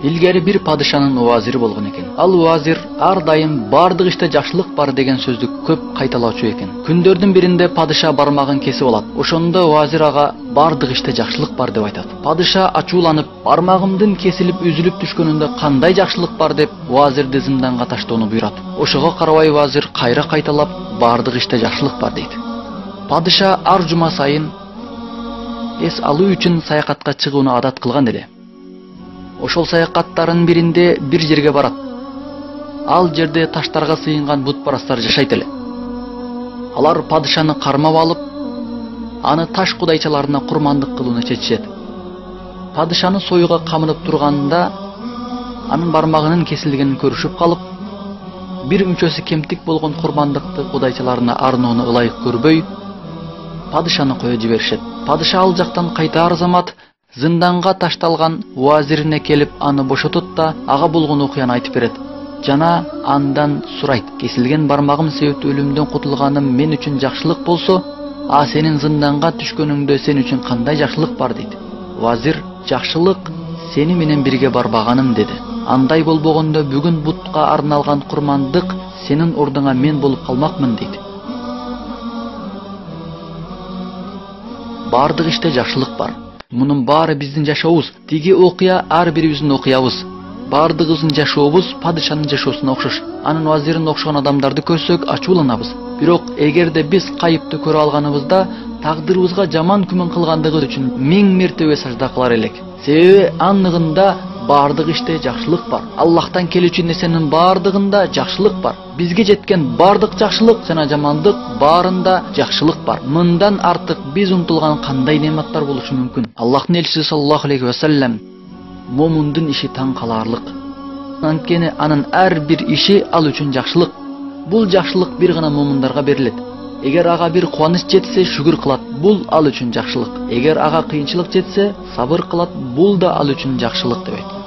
Илгери бир падышанын уазири болгон экен. Ал уазир ар дайым бардык иште жакшылык бар деген сөздү көп кайталоочу экен. Күндөрдүн биринде падыша бармагын кесип алат. Ошондо уазир ага бардык иште жакшылык бар деп айтат. Падыша ачууланып, бармагымдын кесилип үзүлүп түшкөнүндө кандай жакшылык бар деп уазирди зынданга таштоону буйрат. Ошого карабай уазир кайра кайталап бардык иште жакшылык бар дейт. Падыша ар жума сайын эс алуу үчүн саякатка чыгууну адат кылган эле. Ошол саякаттардын биринде бир жерге барат. Ал жерде таштарга сыйынган бутпарастар жашайт эле. Алар падышаны кармап алып, аны таш кудайчаларына курмандык кылууну чечишет. Падышаны союга камынып турганда анын бармагынын кесилгенин көрүшүп калып, бир мүчөсү кемтик болгон курмандыкты кудайчаларына арноону ылайык көрбөй, падышаны кое жиберишет. Падыша ал жактан кайтаар замат зынданга ташталган уазирине келип аны бошотот да ага болгон окуяны айтып берет. Жана андан сурайт: кесилген бармагым себептүү өлүмдөн кутулганым мен үчүн жакшылык болсо, а сенин зынданга түшкөнүңдө сен үчүн кандай жакшылык бар дейт. Уазир: жакшылык сени менен бирге барбаганым деди. Андай болбогондо бүгүн бутка арналган курмандык сенин ордуңа мен болуп калмакмын дейт. Бардык иште жакшылык бар. Мунун баары биздин жашообуз. Тиги окуя ар бирибиздин окуябыз. Бардыгыбыздын жашообуз падышанын жашоосуна окшош. Анын уазирине окшогон адамдарды көрсөк ачууланабыз. Бирок эгерде биз кайыпты көрө алганыбызда тагдырыбызга жаман күмөн кылгандыгы үчүн 1000 мертебе сажда кылар элек. Себеби анныгында бардык иште жакшылык бар. Аллахтан келүүчү нерсенин бардыгында жакшылык бар. Бизге жеткен бардык жакшылык жана жамандык баарында жакшылык бар. Мындан артык биз умтулган кандай нематтар болушу мүмкүн? Аллахтын элчиси саллаллаху алейхи ва саллям: момундун иши таң калаарлык. Анткени анын ар бир иши ал үчүн жакшылык. Бул жакшылык бир гана момундарга берилет. Эгер ага бир кубаныч жетсе, шүгүр кылат, бул ал үчүн жакшылык. Эгер ага кыйынчылык жетсе, сабыр кылат, бул да ал үчүн жакшылык деп айтат.